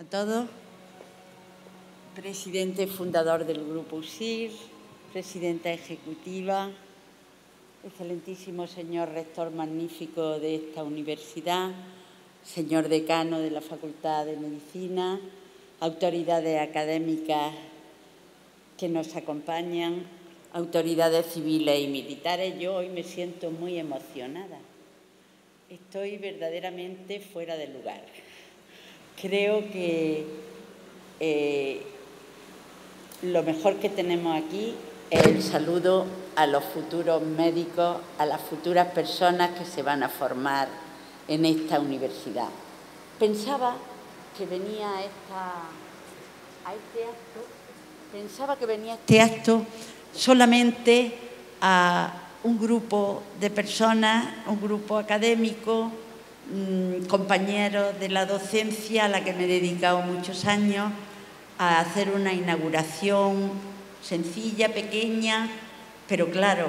todos. Presidente fundador del Grupo USIR, presidenta ejecutiva, excelentísimo señor rector magnífico de esta universidad, señor decano de la Facultad de Medicina, autoridades académicas que nos acompañan, autoridades civiles y militares. Yo hoy me siento muy emocionada. Estoy verdaderamente fuera de lugar. Creo que lo mejor que tenemos aquí es el saludo a los futuros médicos, a las futuras personas que se van a formar en esta universidad. Pensaba que venía a este acto solamente a un grupo de personas, un grupo académico, compañeros de la docencia a la que me he dedicado muchos años, a hacer una inauguración sencilla, pequeña, pero claro,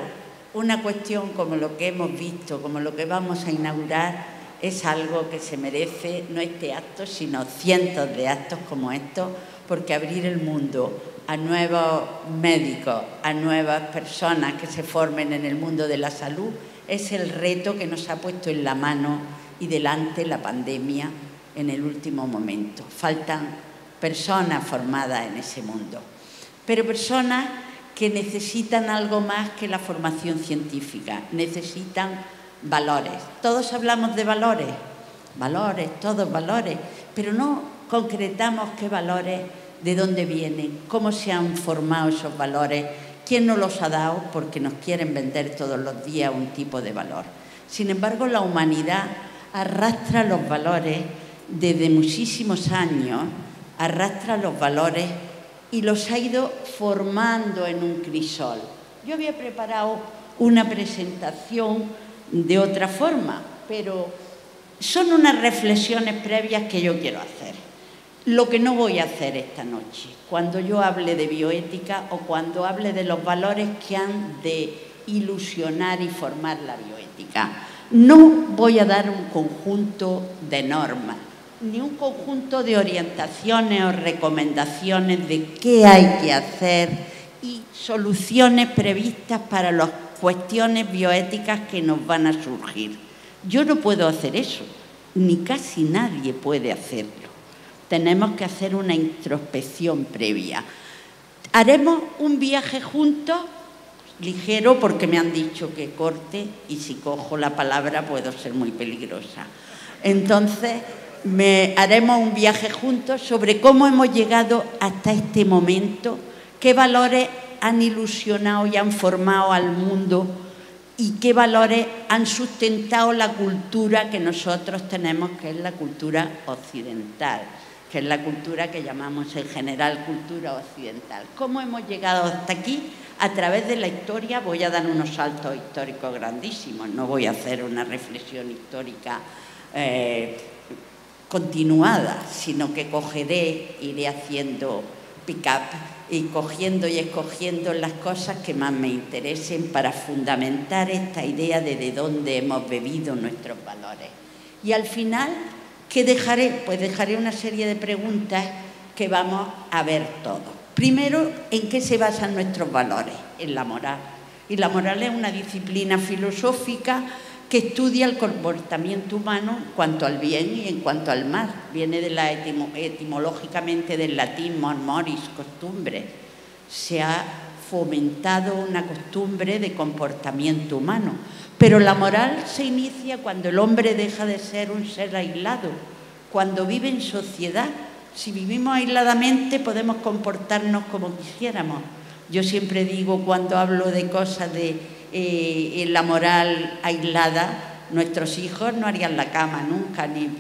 una cuestión como lo que hemos visto, como lo que vamos a inaugurar, es algo que se merece no este acto, sino cientos de actos como estos, porque abrir el mundo a nuevos médicos, a nuevas personas que se formen en el mundo de la salud, es el reto que nos ha puesto en la mano y delante la pandemia en el último momento. Faltan personas formadas en ese mundo, pero personas que necesitan algo más que la formación científica, necesitan valores. Todos hablamos de valores, todos valores, pero no concretamos qué valores, de dónde vienen, cómo se han formado esos valores, quién nos los ha dado, porque nos quieren vender todos los días un tipo de valor. Sin embargo, la humanidad arrastra los valores desde muchísimos años, arrastra los valores y los ha ido formando en un crisol. Yo había preparado una presentación de otra forma, pero son unas reflexiones previas que yo quiero hacer. Lo que no voy a hacer esta noche, cuando yo hable de bioética o cuando hable de los valores que han de ilusionar y formar la bioética. No voy a dar un conjunto de normas, ni un conjunto de orientaciones o recomendaciones de qué hay que hacer y soluciones previstas para las cuestiones bioéticas que nos van a surgir. Yo no puedo hacer eso, ni casi nadie puede hacerlo. Tenemos que hacer una introspección previa. Haremos un viaje juntos, ligero, porque me han dicho que corte y si cojo la palabra puedo ser muy peligrosa. Entonces, haremos un viaje juntos sobre cómo hemos llegado hasta este momento, qué valores han ilusionado y han formado al mundo y qué valores han sustentado la cultura que nosotros tenemos, que es la cultura occidental, que es la cultura que llamamos en general cultura occidental. ¿Cómo hemos llegado hasta aquí? A través de la historia. Voy a dar unos saltos históricos grandísimos, no voy a hacer una reflexión histórica continuada, sino que iré haciendo pick-up y cogiendo y escogiendo las cosas que más me interesen para fundamentar esta idea de dónde hemos bebido nuestros valores. Y al final, ¿qué dejaré? Pues dejaré una serie de preguntas que vamos a ver todos. Primero, ¿en qué se basan nuestros valores? En la moral. Y la moral es una disciplina filosófica que estudia el comportamiento humano en cuanto al bien y en cuanto al mal. Viene etimológicamente del latín moris, costumbre. Se ha fomentado una costumbre de comportamiento humano. Pero la moral se inicia cuando el hombre deja de ser un ser aislado, cuando vive en sociedad. Si vivimos aisladamente podemos comportarnos como quisiéramos. Yo siempre digo, cuando hablo de cosas de la moral aislada, nuestros hijos no harían la cama nunca, ni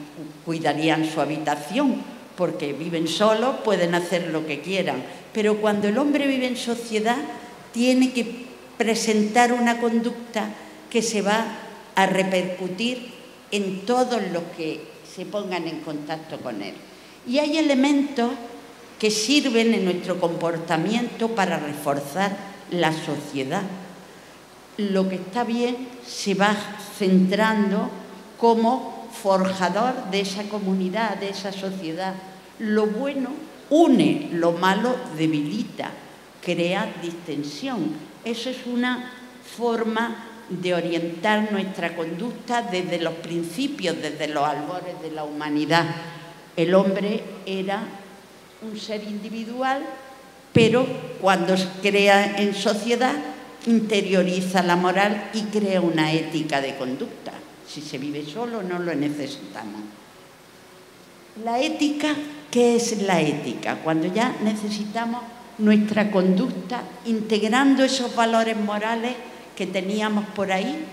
cuidarían su habitación, porque viven solos, pueden hacer lo que quieran. Pero cuando el hombre vive en sociedad, tiene que presentar una conducta que se va a repercutir en todos los que se pongan en contacto con él. Y hay elementos que sirven en nuestro comportamiento para reforzar la sociedad. Lo que está bien se va centrando como forjador de esa comunidad, de esa sociedad. Lo bueno une, lo malo debilita, crea distensión. Eso es una forma de orientar nuestra conducta desde los principios, desde los albores de la humanidad. El hombre era un ser individual, pero cuando se crea en sociedad, interioriza la moral y crea una ética de conducta. Si se vive solo, no lo necesitamos. La ética, ¿qué es la ética? Cuando ya necesitamos nuestra conducta, integrando esos valores morales que teníamos por ahí,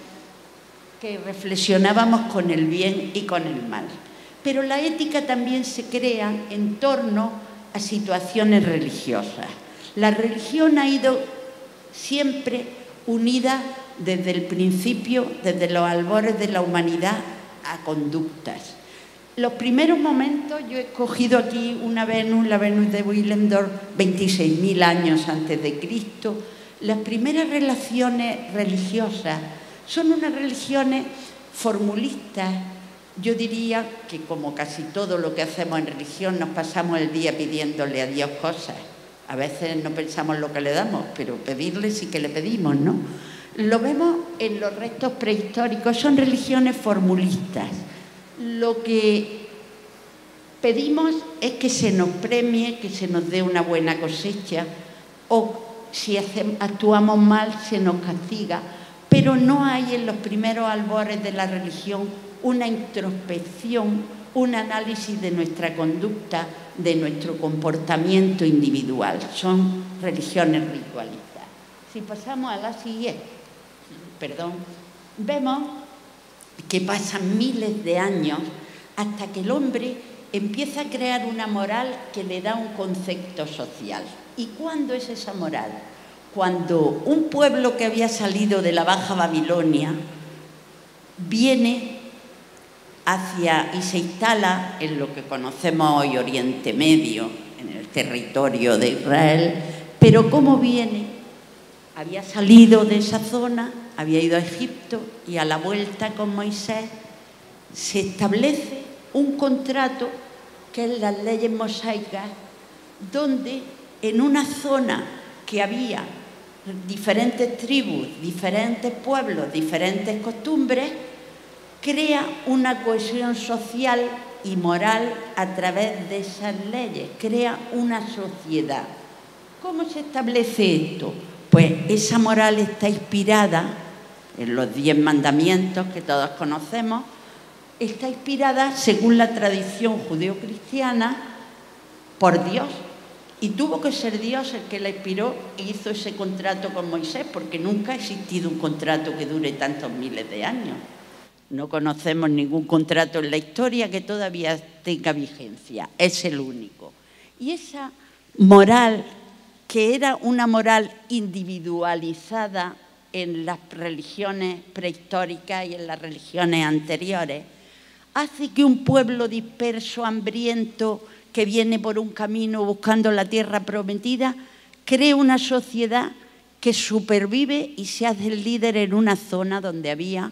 que reflexionábamos con el bien y con el mal. Pero la ética también se crea en torno a situaciones religiosas. La religión ha ido siempre unida desde el principio, desde los albores de la humanidad, a conductas. Los primeros momentos, yo he escogido aquí una Venus, la Venus de Willendorf, 26.000 años antes de Cristo. Las primeras relaciones religiosas son unas religiones formulistas. Yo diría que, como casi todo lo que hacemos en religión, nos pasamos el día pidiéndole a Dios cosas. A veces no pensamos lo que le damos, pero pedirle sí que le pedimos, ¿no? Lo vemos en los restos prehistóricos, son religiones formulistas. Lo que pedimos es que se nos premie, que se nos dé una buena cosecha, o si actuamos mal se nos castiga, pero no hay en los primeros albores de la religión una introspección, un análisis de nuestra conducta, de nuestro comportamiento individual. Son religiones ritualistas. Si pasamos a la siguiente, vemos que pasan miles de años hasta que el hombre empieza a crear una moral que le da un concepto social. ¿Y cuándo es esa moral? Cuando un pueblo que había salido de la Baja Babilonia viene y se instala en lo que conocemos hoy Oriente Medio, en el territorio de Israel. Pero ¿cómo viene? Había salido de esa zona, había ido a Egipto y a la vuelta con Moisés se establece un contrato que es las leyes mosaicas, donde en una zona que había diferentes tribus, diferentes pueblos, diferentes costumbres, crea una cohesión social y moral a través de esas leyes, crea una sociedad. ¿Cómo se establece esto? Pues esa moral está inspirada en los 10 mandamientos que todos conocemos, está inspirada, según la tradición judeocristiana, por Dios. Y tuvo que ser Dios el que la inspiró e hizo ese contrato con Moisés, porque nunca ha existido un contrato que dure tantos miles de años. No conocemos ningún contrato en la historia que todavía tenga vigencia. Es el único. Y esa moral, que era una moral individualizada en las religiones prehistóricas y en las religiones anteriores, hace que un pueblo disperso, hambriento, que viene por un camino buscando la tierra prometida, cree una sociedad que supervive y se hace el líder en una zona donde había,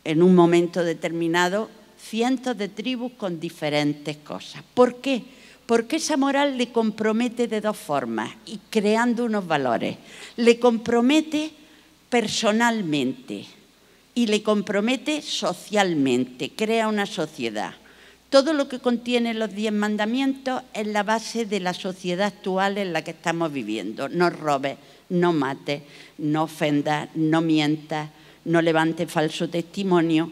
en un momento determinado, cientos de tribus con diferentes cosas. ¿Por qué? Porque esa moral le compromete de dos formas, y creando unos valores. Le compromete personalmente y le compromete socialmente, crea una sociedad. Todo lo que contiene los 10 mandamientos es la base de la sociedad actual en la que estamos viviendo. No robes, no mates, no ofendas, no mientas, no levantes falso testimonio.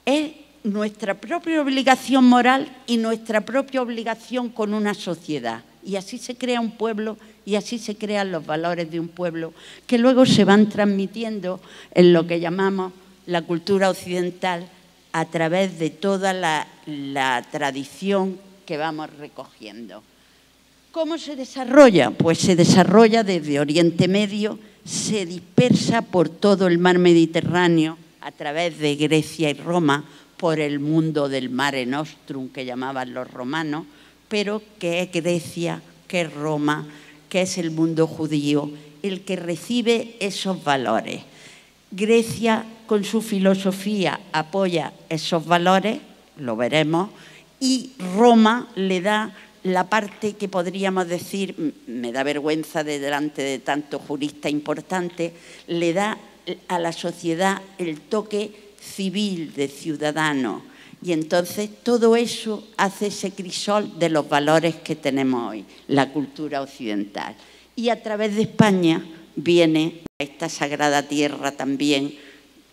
Es nuestra propia obligación moral y nuestra propia obligación con una sociedad. Y así se crea un pueblo y así se crean los valores de un pueblo que luego se van transmitiendo en lo que llamamos la cultura occidental a través de toda la tradición que vamos recogiendo. ¿Cómo se desarrolla? Pues se desarrolla desde Oriente Medio, se dispersa por todo el mar Mediterráneo a través de Grecia y Roma, por el mundo del Mare Nostrum que llamaban los romanos, pero que es Grecia, que es Roma, que es el mundo judío, el que recibe esos valores. Grecia, con su filosofía, apoya esos valores, lo veremos, y Roma le da la parte que podríamos decir, me da vergüenza delante de tanto jurista importante, le da a la sociedad el toque civil de ciudadano. Y entonces todo eso hace ese crisol de los valores que tenemos hoy, la cultura occidental. Y a través de España viene a esta sagrada tierra también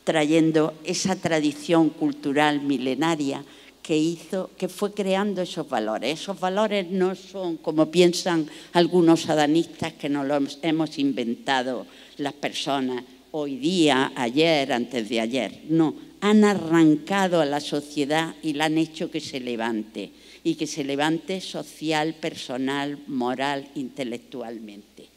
trayendo esa tradición cultural milenaria que fue creando esos valores. Esos valores no son como piensan algunos adanistas que nos los hemos inventado las personas hoy día, ayer, antes de ayer. No, han arrancado a la sociedad y la han hecho que se levante, y que se levante social, personal, moral, intelectualmente.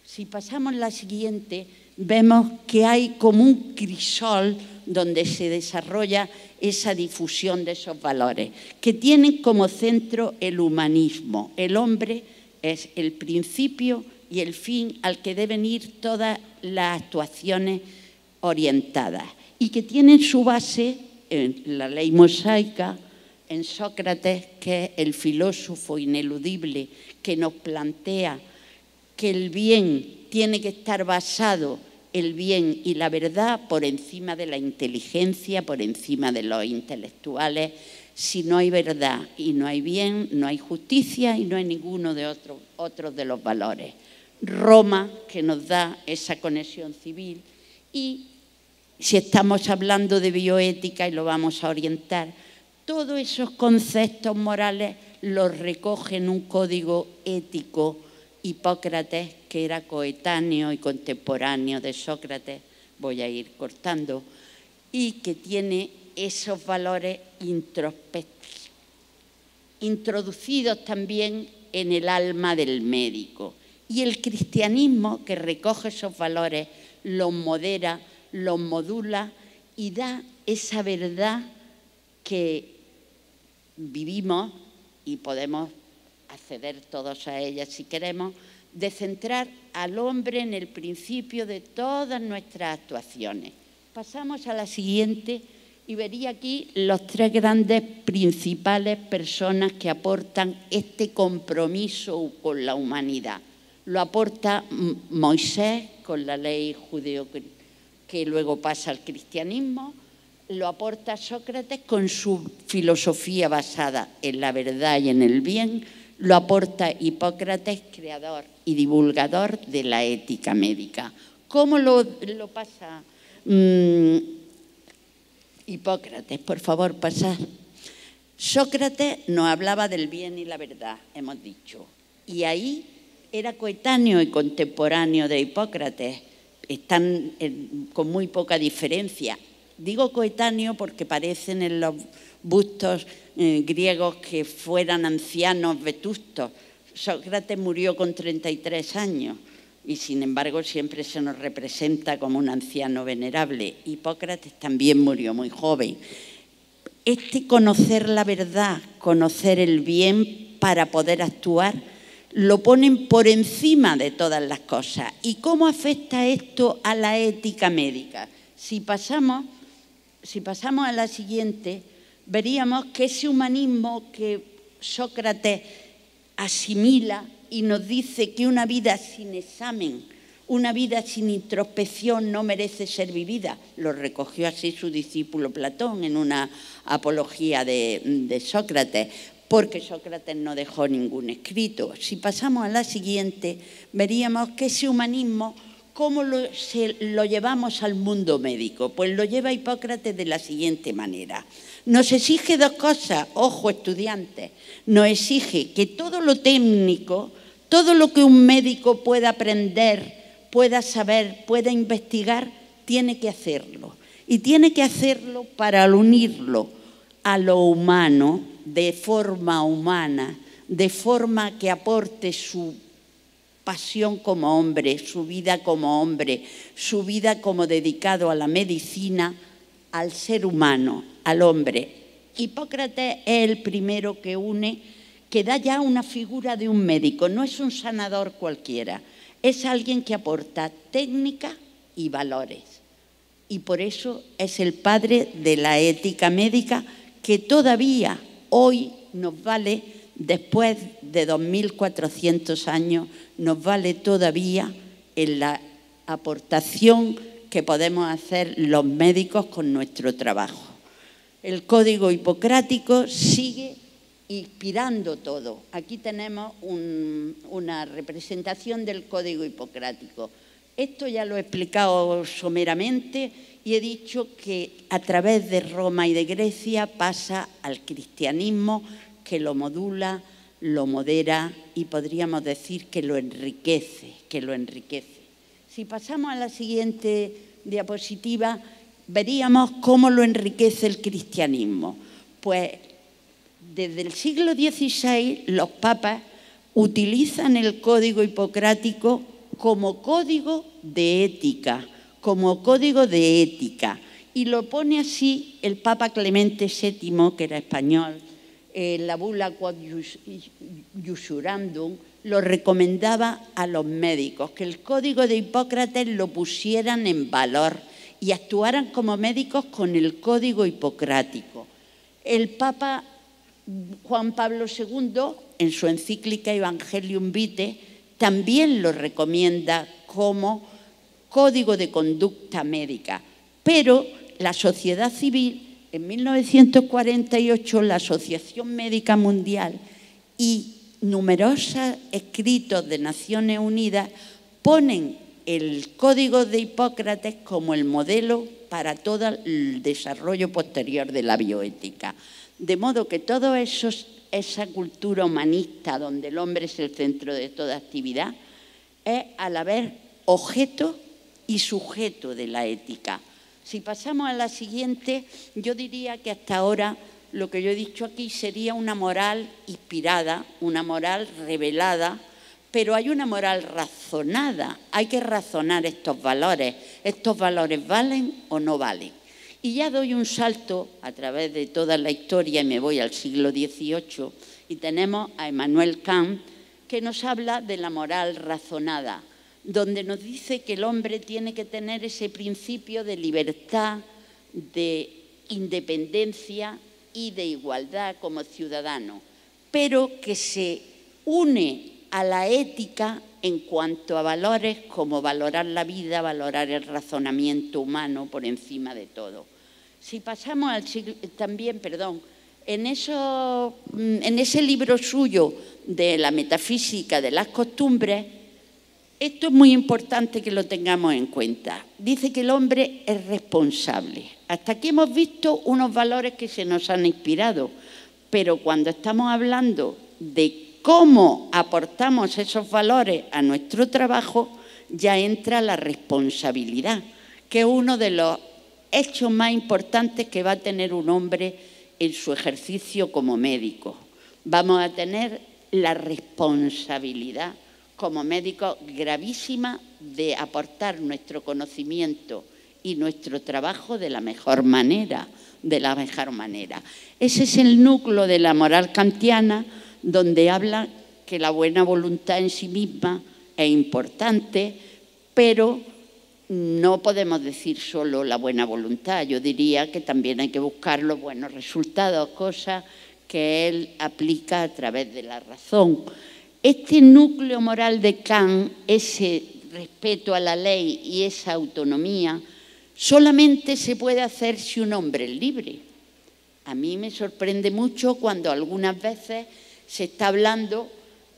Si pasamos a la siguiente, vemos que hay como un crisol donde se desarrolla esa difusión de esos valores, que tienen como centro el humanismo. El hombre es el principio y el fin al que deben ir todas las actuaciones orientadas, y que tienen su base en la ley mosaica, en Sócrates, que es el filósofo ineludible que nos plantea que el bien tiene que estar basado, el bien y la verdad, por encima de la inteligencia, por encima de los intelectuales. Si no hay verdad y no hay bien, no hay justicia y no hay ninguno de otros de los valores. Roma, que nos da esa conexión civil, y si estamos hablando de bioética y lo vamos a orientar, todos esos conceptos morales los recoge en un código ético Hipócrates, que era coetáneo y contemporáneo de Sócrates, voy a ir cortando, y que tiene esos valores introducidos también en el alma del médico. Y el cristianismo, que recoge esos valores, los modera, los modula y da esa verdad que vivimos y podemos acceder todos a ella si queremos, de centrar al hombre en el principio de todas nuestras actuaciones. Pasamos a la siguiente y vería aquí los tres grandes principales personas que aportan este compromiso con la humanidad. Lo aporta Moisés con la ley judeo que luego pasa al cristianismo, lo aporta Sócrates con su filosofía basada en la verdad y en el bien, lo aporta Hipócrates, creador y divulgador de la ética médica. ¿Cómo lo pasa Hipócrates? Por favor, pasad. Sócrates nos hablaba del bien y la verdad, hemos dicho, y ahí era coetáneo y contemporáneo de Hipócrates, están con muy poca diferencia. Digo coetáneo porque parecen en los bustos griegos que fueran ancianos vetustos. Sócrates murió con 33 años y sin embargo siempre se nos representa como un anciano venerable. Hipócrates también murió muy joven. Conocer la verdad, conocer el bien para poder actuar, lo ponen por encima de todas las cosas. ¿Y cómo afecta esto a la ética médica? Si pasamos a la siguiente, veríamos que ese humanismo que Sócrates asimila y nos dice que una vida sin examen, una vida sin introspección no merece ser vivida. Lo recogió así su discípulo Platón en una apología de Sócrates, porque Sócrates no dejó ningún escrito. Si pasamos a la siguiente, veríamos que ese humanismo, ¿cómo lo llevamos al mundo médico? Pues lo lleva Hipócrates de la siguiente manera. Nos exige dos cosas, ojo estudiantes, nos exige que todo lo técnico, todo lo que un médico pueda aprender, pueda saber, pueda investigar, tiene que hacerlo. Y tiene que hacerlo para unirlo a lo humano, de forma humana, de forma que aporte su pasión como hombre, su vida como dedicado a la medicina, al ser humano, al hombre. Hipócrates es el primero que une, que da ya una figura de un médico, no es un sanador cualquiera, es alguien que aporta técnica y valores. Y por eso es el padre de la ética médica, que todavía hoy nos vale, después de 2400 años, nos vale todavía en la aportación que podemos hacer los médicos con nuestro trabajo. El Código Hipocrático sigue inspirando todo. Aquí tenemos una representación del Código Hipocrático. Esto ya lo he explicado someramente y he dicho que a través de Roma y de Grecia pasa al cristianismo, que lo modula, lo modera y podríamos decir que lo enriquece, Si pasamos a la siguiente diapositiva, veríamos cómo lo enriquece el cristianismo. Pues desde el siglo XVI los papas utilizan el Código Hipocrático como código de ética, y lo pone así el Papa Clemente VII, que era español, la bula Quod Iusurandum, lo recomendaba a los médicos, que el Código de Hipócrates lo pusieran en valor y actuaran como médicos con el Código Hipocrático. El Papa Juan Pablo II, en su encíclica Evangelium Vitae, también lo recomienda como código de conducta médica. Pero la sociedad civil, en 1948, la Asociación Médica Mundial y numerosos escritos de Naciones Unidas ponen el Código de Hipócrates como el modelo para todo el desarrollo posterior de la bioética. De modo que todo eso, esa cultura humanista donde el hombre es el centro de toda actividad, es a la vez objeto y sujeto de la ética. Si pasamos a la siguiente, yo diría que hasta ahora lo que yo he dicho aquí sería una moral inspirada, una moral revelada, pero hay una moral razonada. Hay que razonar estos valores. ¿Estos valores valen o no valen? Y ya doy un salto a través de toda la historia y me voy al siglo XVIII y tenemos a Immanuel Kant, que nos habla de la moral razonada, donde nos dice que el hombre tiene que tener ese principio de libertad, de independencia y de igualdad como ciudadano, pero que se une a la ética en cuanto a valores como valorar la vida, valorar el razonamiento humano por encima de todo. Si pasamos al siglo, también, en ese libro suyo de la metafísica de las costumbres, esto es muy importante que lo tengamos en cuenta. Dice que el hombre es responsable. Hasta aquí hemos visto unos valores que se nos han inspirado, pero cuando estamos hablando de cómo aportamos esos valores a nuestro trabajo, ya entra la responsabilidad, que es uno de los hechos más importantes que va a tener un hombre en su ejercicio como médico. Vamos a tener la responsabilidad como médicos gravísima de aportar nuestro conocimiento y nuestro trabajo de la mejor manera, Ese es el núcleo de la moral kantiana, donde habla que la buena voluntad en sí misma es importante, pero no podemos decir solo la buena voluntad. Yo diría que también hay que buscar los buenos resultados, cosas que él aplica a través de la razón. Este núcleo moral de Kant, ese respeto a la ley y esa autonomía, solamente se puede hacer si un hombre es libre. A mí me sorprende mucho cuando algunas veces se está hablando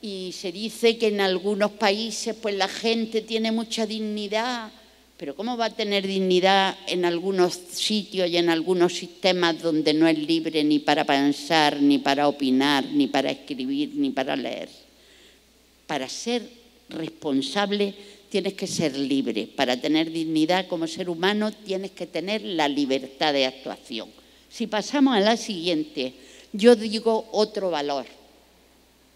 y se dice que en algunos países pues la gente tiene mucha dignidad, pero ¿cómo va a tener dignidad en algunos sitios y en algunos sistemas donde no es libre ni para pensar, ni para opinar, ni para escribir, ni para leer? Para ser responsable tienes que ser libre. Para tener dignidad como ser humano tienes que tener la libertad de actuación. Si pasamos a la siguiente, yo digo otro valor.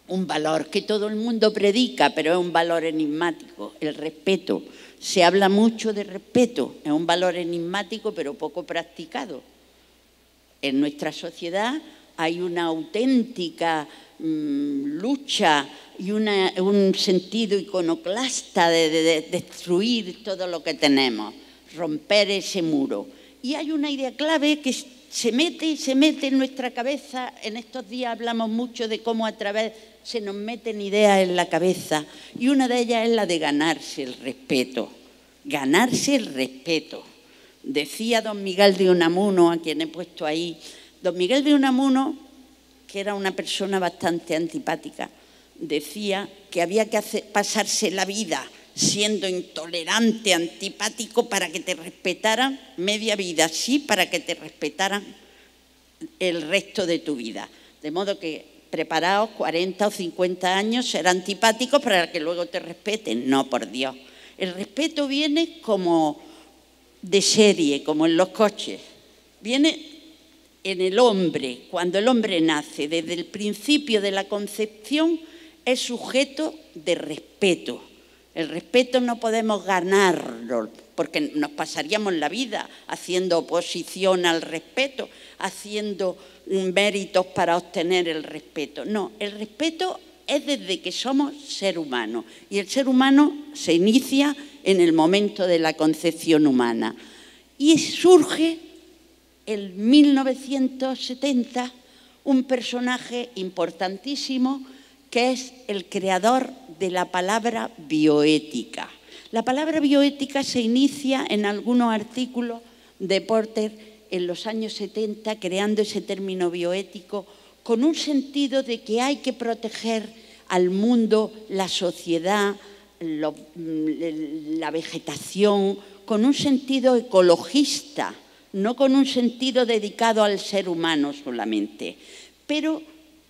Un valor que todo el mundo predica, pero es un valor enigmático, el respeto. Se habla mucho de respeto, es un valor enigmático pero poco practicado. En nuestra sociedad hay una auténtica lucha y un sentido iconoclasta de destruir todo lo que tenemos, romper ese muro. Y hay una idea clave que se mete en nuestra cabeza. En estos días hablamos mucho de cómo a través se nos meten ideas en la cabeza, y una de ellas es la de ganarse el respeto. Ganarse el respeto. Decía don Miguel de Unamuno, a quien he puesto ahí, don Miguel de Unamuno, que era una persona bastante antipática, decía que había que pasarse la vida siendo intolerante, antipático, para que te respetaran media vida, sí, para que te respetaran el resto de tu vida. De modo que preparaos 40 o 50 años, ser antipáticos para que luego te respeten. No, por Dios. El respeto viene como de serie, como en los coches. Viene en el hombre. Cuando el hombre nace, desde el principio de la concepción, es sujeto de respeto. El respeto no podemos ganarlo, porque nos pasaríamos la vida haciendo oposición al respeto, haciendo méritos para obtener el respeto. No, el respeto es desde que somos ser humano, y el ser humano se inicia en el momento de la concepción humana. Y surge en 1970 un personaje importantísimo, que es el creador de la palabra bioética. La palabra bioética se inicia en algunos artículos de Porter en los años 70, creando ese término bioético con un sentido de que hay que proteger al mundo, la sociedad, la vegetación, con un sentido ecologista, no con un sentido dedicado al ser humano solamente. Pero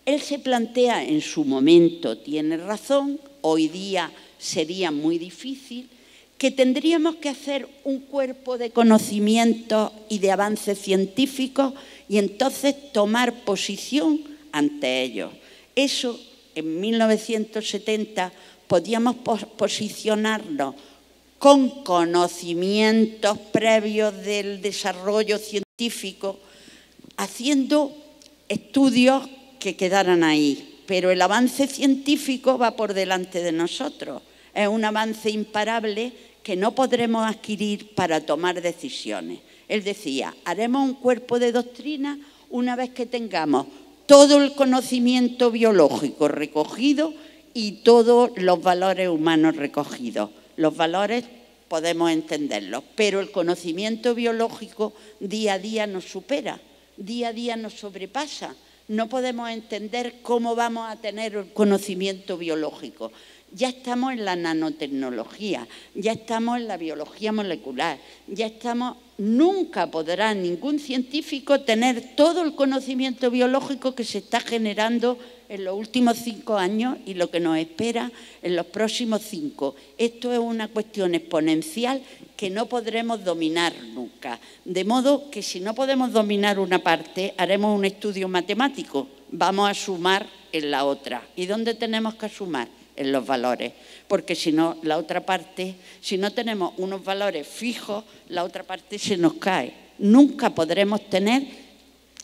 él se plantea en su momento, tiene razón, hoy día sería muy difícil, que tendríamos que hacer un cuerpo de conocimientos y de avances científicos y entonces tomar posición ante ellos. Eso, en 1970, podíamos posicionarnos con conocimientos previos del desarrollo científico, haciendo estudios que quedaran ahí, pero el avance científico va por delante de nosotros. Es un avance imparable que no podremos adquirir para tomar decisiones. Él decía, haremos un cuerpo de doctrina una vez que tengamos todo el conocimiento biológico recogido y todos los valores humanos recogidos. Los valores podemos entenderlos, pero el conocimiento biológico día a día nos supera, día a día nos sobrepasa. No podemos entender cómo vamos a tener el conocimiento biológico. Ya estamos en la nanotecnología, ya estamos en la biología molecular, ya estamos... Nunca podrá ningún científico tener todo el conocimiento biológico que se está generando en los últimos 5 años y lo que nos espera en los próximos 5. Esto es una cuestión exponencial que no podremos dominar nunca. De modo que si no podemos dominar una parte, haremos un estudio matemático. Vamos a sumar en la otra. ¿Y dónde tenemos que sumar? En los valores, porque si no, la otra parte, si no tenemos unos valores fijos, la otra parte se nos cae. Nunca podremos tener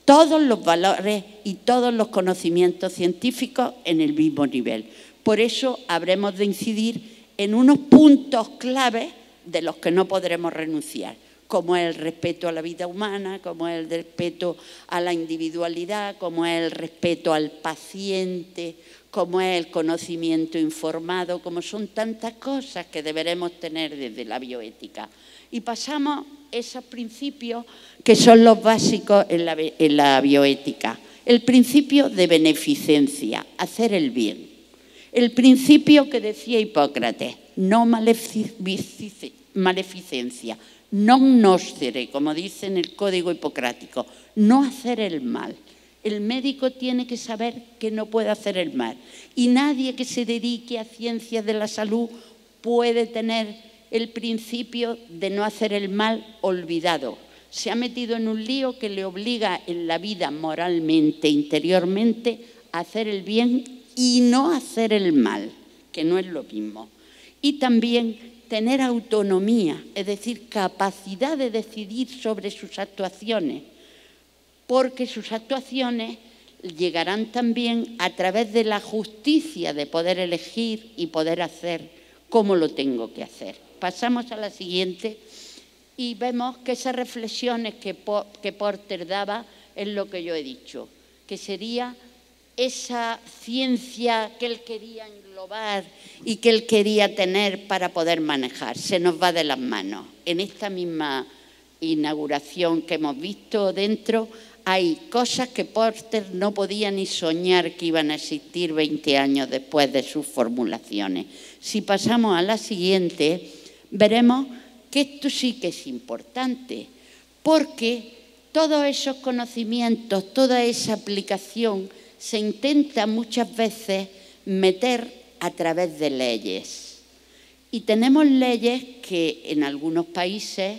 todos los valores y todos los conocimientos científicos en el mismo nivel. Por eso habremos de incidir en unos puntos claves de los que no podremos renunciar, como es el respeto a la vida humana, como es el respeto a la individualidad, como es el respeto al paciente, como es el conocimiento informado, como son tantas cosas que deberemos tener desde la bioética. Y pasamos esos principios que son los básicos en la bioética. El principio de beneficencia, hacer el bien. El principio que decía Hipócrates, no maleficencia, non nocere, como dice en el Código Hipocrático, no hacer el mal. El médico tiene que saber que no puede hacer el mal. Y nadie que se dedique a ciencias de la salud puede tener el principio de no hacer el mal olvidado. Se ha metido en un lío que le obliga en la vida moralmente, interiormente, a hacer el bien y no hacer el mal, que no es lo mismo. Y también tener autonomía, es decir, capacidad de decidir sobre sus actuaciones, porque sus actuaciones llegarán también a través de la justicia de poder elegir y poder hacer cómo lo tengo que hacer. Pasamos a la siguiente. Y vemos que esas reflexiones que Porter daba es lo que yo he dicho, que sería esa ciencia que él quería englobar y que él quería tener para poder manejar. Se nos va de las manos. En esta misma inauguración que hemos visto dentro hay cosas que Porter no podía ni soñar que iban a existir 20 años después de sus formulaciones. Si pasamos a la siguiente, veremos que esto sí que es importante, porque todos esos conocimientos, toda esa aplicación se intenta muchas veces meter a través de leyes. Y tenemos leyes que en algunos países,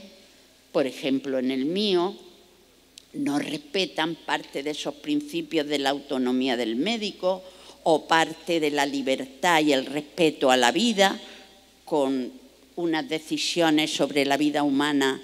por ejemplo en el mío, no respetan parte de esos principios de la autonomía del médico o parte de la libertad y el respeto a la vida, con unas decisiones sobre la vida humana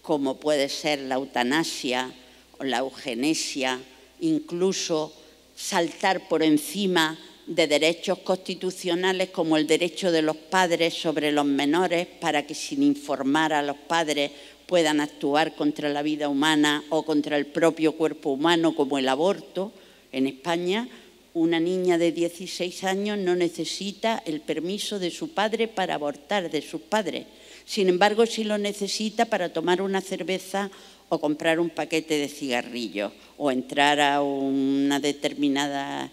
como puede ser la eutanasia o la eugenesia, incluso saltar por encima de derechos constitucionales como el derecho de los padres sobre los menores para que sin informar a los padres puedan actuar contra la vida humana o contra el propio cuerpo humano, como el aborto. En España, una niña de 16 años no necesita el permiso de su padre para abortar, de sus padres. Sin embargo, sí lo necesita para tomar una cerveza o comprar un paquete de cigarrillos o entrar a una determinadas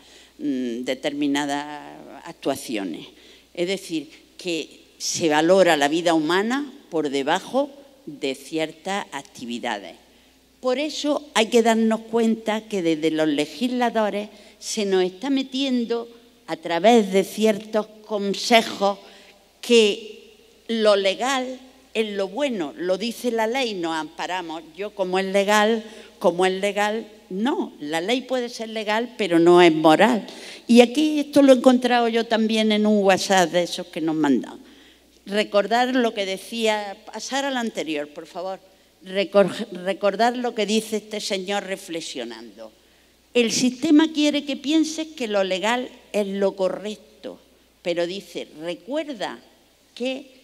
actuaciones. Es decir, que se valora la vida humana por debajo de ciertas actividades. Por eso hay que darnos cuenta que desde los legisladores se nos está metiendo a través de ciertos consejos que lo legal es lo bueno, lo dice la ley, nos amparamos. Yo como es legal, no, la ley puede ser legal pero no es moral. Y aquí esto lo he encontrado yo también en un WhatsApp de esos que nos mandan. Recordar lo que decía, pasar al anterior, por favor, recordar lo que dice este señor reflexionando. El sistema quiere que pienses que lo legal es lo correcto, pero dice, recuerda que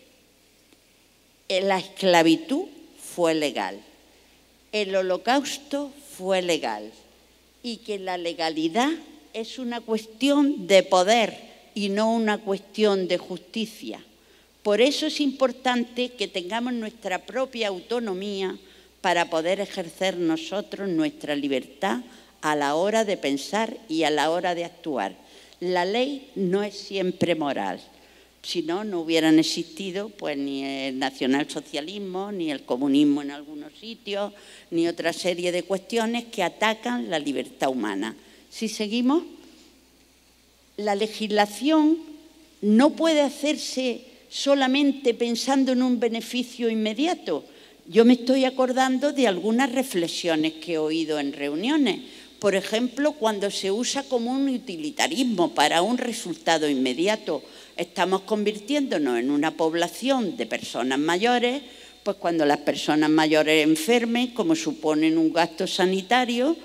la esclavitud fue legal, el holocausto fue legal y que la legalidad es una cuestión de poder y no una cuestión de justicia. Por eso es importante que tengamos nuestra propia autonomía para poder ejercer nosotros nuestra libertad a la hora de pensar y a la hora de actuar. La ley no es siempre moral. Si no, no hubieran existido pues, ni el nacionalsocialismo, ni el comunismo en algunos sitios, ni otra serie de cuestiones que atacan la libertad humana. Si seguimos, la legislación no puede hacerse solamente pensando en un beneficio inmediato. Yo me estoy acordando de algunas reflexiones que he oído en reuniones. Por ejemplo, cuando se usa como un utilitarismo para un resultado inmediato, estamos convirtiéndonos en una población de personas mayores, pues cuando las personas mayores enfermen, como suponen un gasto sanitario,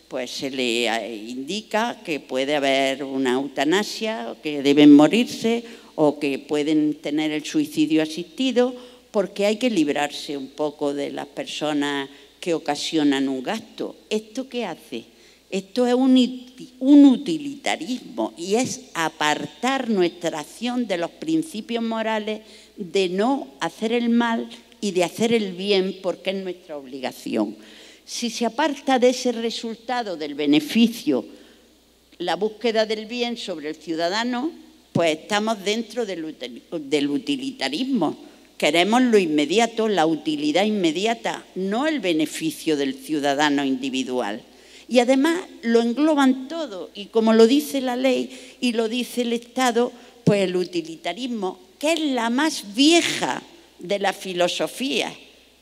pues se le indica que puede haber una eutanasia, o que deben morirse o que pueden tener el suicidio asistido, porque hay que librarse un poco de las personas que ocasionan un gasto. ¿Esto qué hace? Esto es un utilitarismo y es apartar nuestra acción de los principios morales de no hacer el mal y de hacer el bien porque es nuestra obligación. Si se aparta de ese resultado del beneficio la búsqueda del bien sobre el ciudadano, pues estamos dentro del utilitarismo. Queremos lo inmediato, la utilidad inmediata, no el beneficio del ciudadano individual. Y además lo engloban todo, y como lo dice la ley y lo dice el Estado, pues el utilitarismo, que es la más vieja de la filosofía.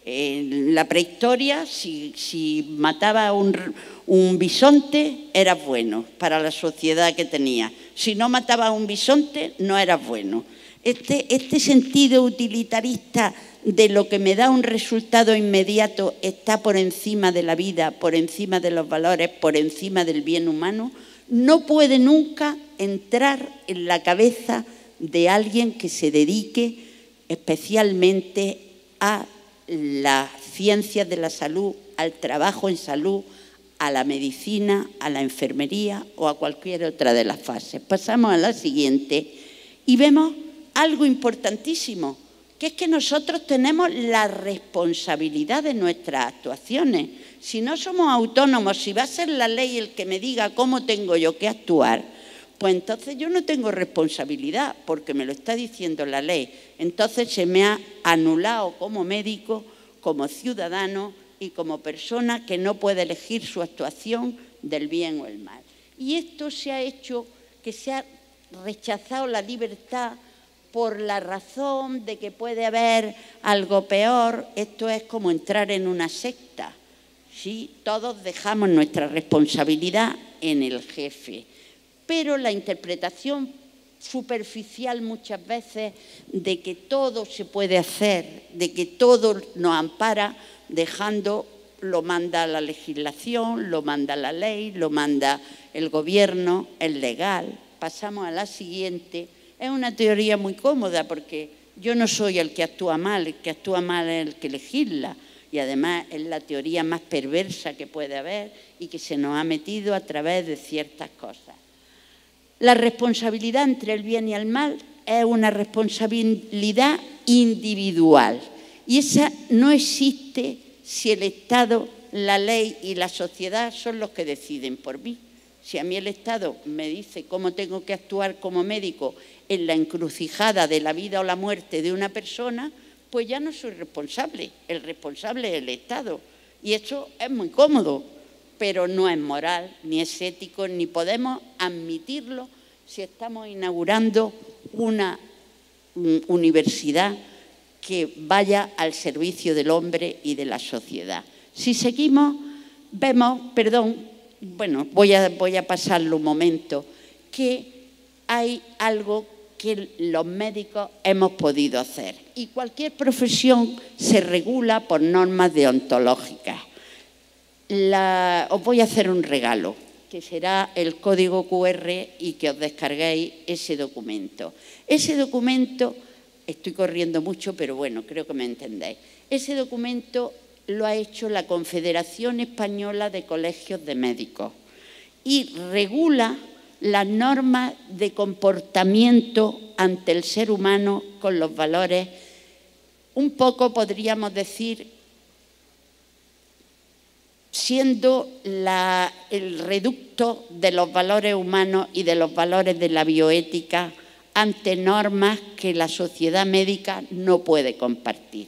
En la prehistoria, si mataba un bisonte, era bueno para la sociedad que tenía. Si no mataba a un bisonte, no era bueno. Este sentido utilitarista de lo que me da un resultado inmediato está por encima de la vida, por encima de los valores, por encima del bien humano, no puede nunca entrar en la cabeza de alguien que se dedique especialmente a las ciencias de la salud, al trabajo en salud, a la medicina, a la enfermería o a cualquier otra de las fases. Pasamos a la siguiente y vemos algo importantísimo, que es que nosotros tenemos la responsabilidad de nuestras actuaciones. Si no somos autónomos, si va a ser la ley el que me diga cómo tengo yo que actuar, pues entonces yo no tengo responsabilidad porque me lo está diciendo la ley. Entonces se me ha anulado como médico, como ciudadano y como persona que no puede elegir su actuación del bien o el mal. Y esto se ha hecho que se ha rechazado la libertad por la razón de que puede haber algo peor. Esto es como entrar en una secta. ¿Sí? Todos dejamos nuestra responsabilidad en el jefe, pero la interpretación superficial muchas veces de que todo se puede hacer, de que todo nos ampara, dejando, lo manda la legislación, lo manda la ley, lo manda el gobierno, es legal. Pasamos a la siguiente. Es una teoría muy cómoda porque yo no soy el que actúa mal, el que actúa mal es el que legisla. Y además es la teoría más perversa que puede haber y que se nos ha metido a través de ciertas cosas. La responsabilidad entre el bien y el mal es una responsabilidad individual y esa no existe si el Estado, la ley y la sociedad son los que deciden por mí. Si a mí el Estado me dice cómo tengo que actuar como médico en la encrucijada de la vida o la muerte de una persona, pues ya no soy responsable. El responsable es el Estado. Y eso es muy cómodo, pero no es moral, ni es ético, ni podemos admitirlo si estamos inaugurando una universidad que vaya al servicio del hombre y de la sociedad. Si seguimos, vemos, voy a pasarlo un momento, que hay algo que los médicos hemos podido hacer. Y cualquier profesión se regula por normas deontológicas. Os voy a hacer un regalo, que será el código QR y que os descarguéis ese documento. Ese documento, estoy corriendo mucho, pero bueno, creo que me entendéis. Ese documento lo ha hecho la Confederación Española de Colegios de Médicos y regula las normas de comportamiento ante el ser humano con los valores, un poco podríamos decir, siendo el reducto de los valores humanos y de los valores de la bioética ante normas que la sociedad médica no puede compartir.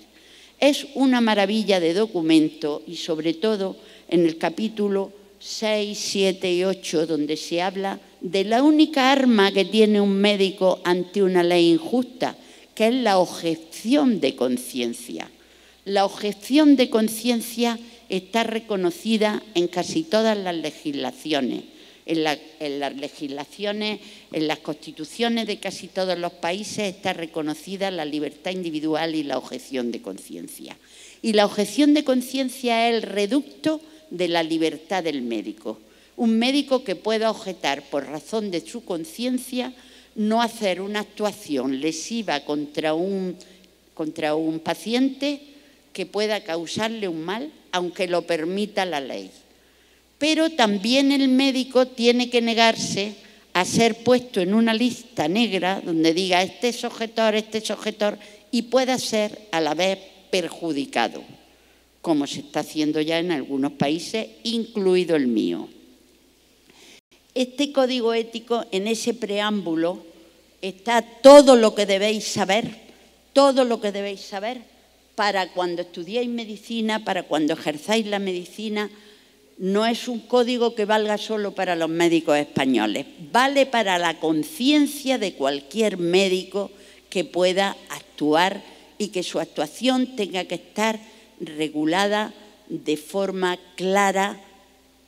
Es una maravilla de documento y sobre todo en el capítulo 6, 7 y 8, donde se habla de la única arma que tiene un médico ante una ley injusta, que es la objeción de conciencia. La objeción de conciencia está reconocida en casi todas las legislaciones, en las legislaciones, en las constituciones de casi todos los países está reconocida la libertad individual y la objeción de conciencia. Y la objeción de conciencia es el reducto de la libertad del médico. Un médico que pueda objetar por razón de su conciencia no hacer una actuación lesiva contra un paciente que pueda causarle un mal, aunque lo permita la ley. Pero también el médico tiene que negarse a ser puesto en una lista negra donde diga este es objetor, y pueda ser a la vez perjudicado, como se está haciendo ya en algunos países, incluido el mío. Este código ético, en ese preámbulo, está todo lo que debéis saber para cuando estudiéis medicina, para cuando ejerzáis la medicina. No es un código que valga solo para los médicos españoles, vale para la conciencia de cualquier médico que pueda actuar y que su actuación tenga que estar regulada de forma clara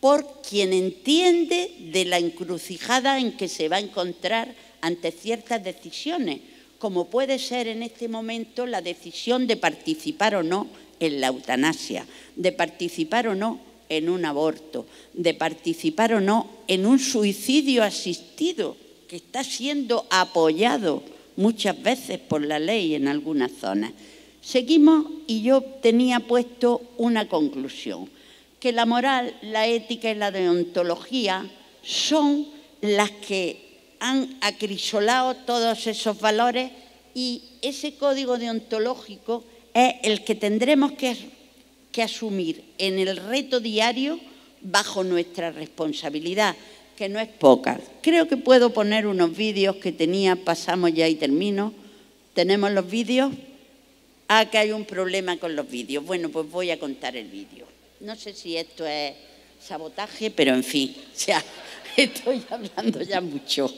por quien entiende de la encrucijada en que se va a encontrar ante ciertas decisiones, como puede ser en este momento la decisión de participar o no en la eutanasia, de participar o no en un aborto, de participar o no en un suicidio asistido, que está siendo apoyado muchas veces por la ley en algunas zonas. Seguimos y yo tenía puesto una conclusión, que la moral, la ética y la deontología son las que han acrisolado todos esos valores y ese código deontológico es el que tendremos que asumir en el reto diario bajo nuestra responsabilidad, que no es poca. Creo que puedo poner unos vídeos que tenía, pasamos ya y termino. ¿Tenemos los vídeos? Ah, que hay un problema con los vídeos. Bueno, pues voy a contar el vídeo. No sé si esto es sabotaje, pero en fin, ya estoy hablando ya mucho.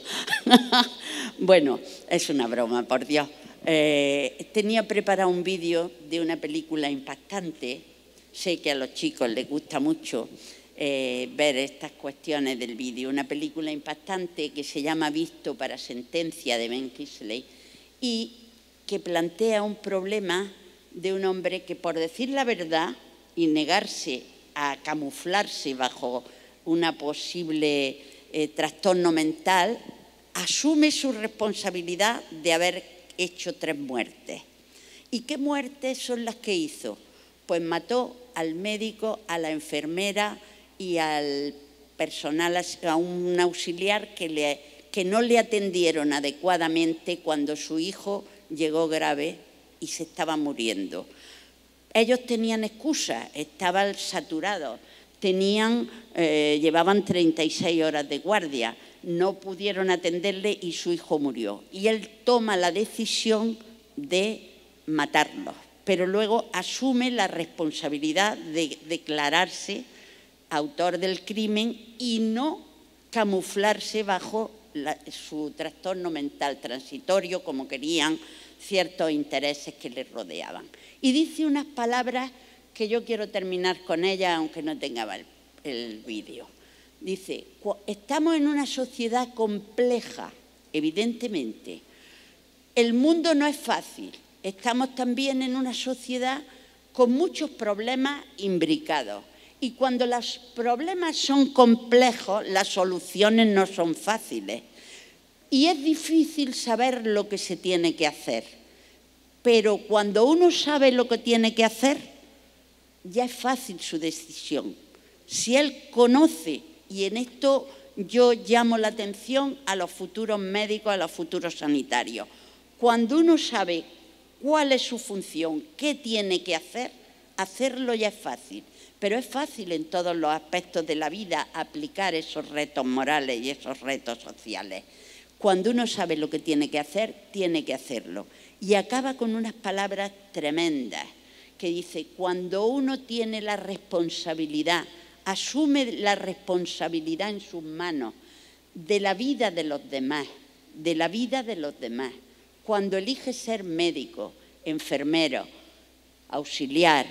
Bueno, es una broma, por Dios. Tenía preparado un vídeo de una película impactante. Sé que a los chicos les gusta mucho ver estas cuestiones del vídeo. Una película impactante que se llama Visto para sentencia, de Ben Kingsley, y que plantea un problema de un hombre que, por decir la verdad y negarse a camuflarse bajo una posible trastorno mental, asume su responsabilidad de haber hecho 3 muertes. ¿Y qué muertes son las que hizo? Pues mató al médico, a la enfermera y al personal, a un auxiliar que no le atendieron adecuadamente cuando su hijo llegó grave y se estaba muriendo. Ellos tenían excusas, estaban saturados, llevaban 36 horas de guardia, no pudieron atenderle y su hijo murió. Y él toma la decisión de matarlos, pero luego asume la responsabilidad de declararse autor del crimen y no camuflarse bajo su trastorno mental transitorio, como querían ciertos intereses que le rodeaban. Y dice unas palabras que yo quiero terminar con ellas, aunque no tenga el vídeo. Dice, estamos en una sociedad compleja, evidentemente. El mundo no es fácil. Estamos también en una sociedad con muchos problemas imbricados. Y cuando los problemas son complejos, las soluciones no son fáciles. Y es difícil saber lo que se tiene que hacer. Pero cuando uno sabe lo que tiene que hacer, ya es fácil su decisión. Si él conoce, y en esto yo llamo la atención a los futuros médicos, a los futuros sanitarios, cuando uno sabe cuál es su función, qué tiene que hacer, hacerlo ya es fácil. Pero es fácil en todos los aspectos de la vida aplicar esos retos morales y esos retos sociales. Cuando uno sabe lo que tiene que hacer, tiene que hacerlo. Y acaba con unas palabras tremendas que dice, cuando uno tiene la responsabilidad, asume la responsabilidad en sus manos de la vida de los demás, cuando elige ser médico, enfermero, auxiliar,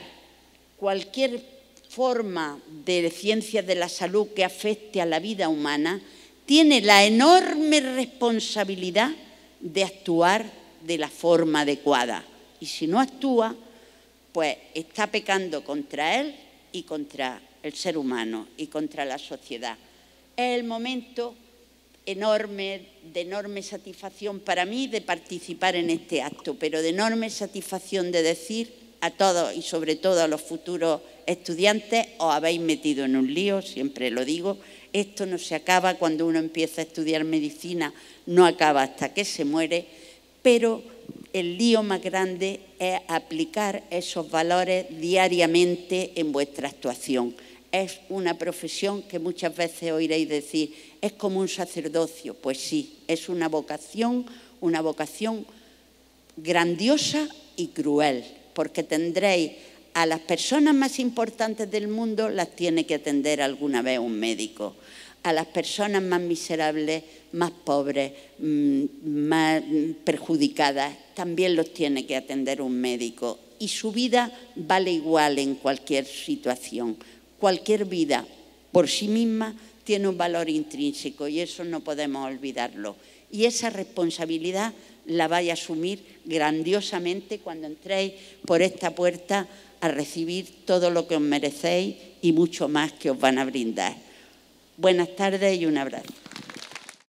cualquier forma de ciencias de la salud que afecte a la vida humana, tiene la enorme responsabilidad de actuar de la forma adecuada. Y si no actúa, pues está pecando contra él y contra el ser humano y contra la sociedad. Es el momento de enorme satisfacción para mí de participar en este acto, pero de enorme satisfacción de decir a todos y sobre todo a los futuros estudiantes, os habéis metido en un lío, siempre lo digo, esto no se acaba cuando uno empieza a estudiar medicina, no acaba hasta que se muere, pero el lío más grande es aplicar esos valores diariamente en vuestra actuación. Es una profesión que muchas veces oiréis decir, es como un sacerdocio. Pues sí, es una vocación grandiosa y cruel, porque tendréis a las personas más importantes del mundo, las tiene que atender alguna vez un médico. A las personas más miserables, más pobres, más perjudicadas, también los tiene que atender un médico. Y su vida vale igual en cualquier situación. Cualquier vida por sí misma tiene un valor intrínseco y eso no podemos olvidarlo. Y esa responsabilidad la vais a asumir grandiosamente cuando entréis por esta puerta a recibir todo lo que os merecéis y mucho más que os van a brindar. Buenas tardes y un abrazo.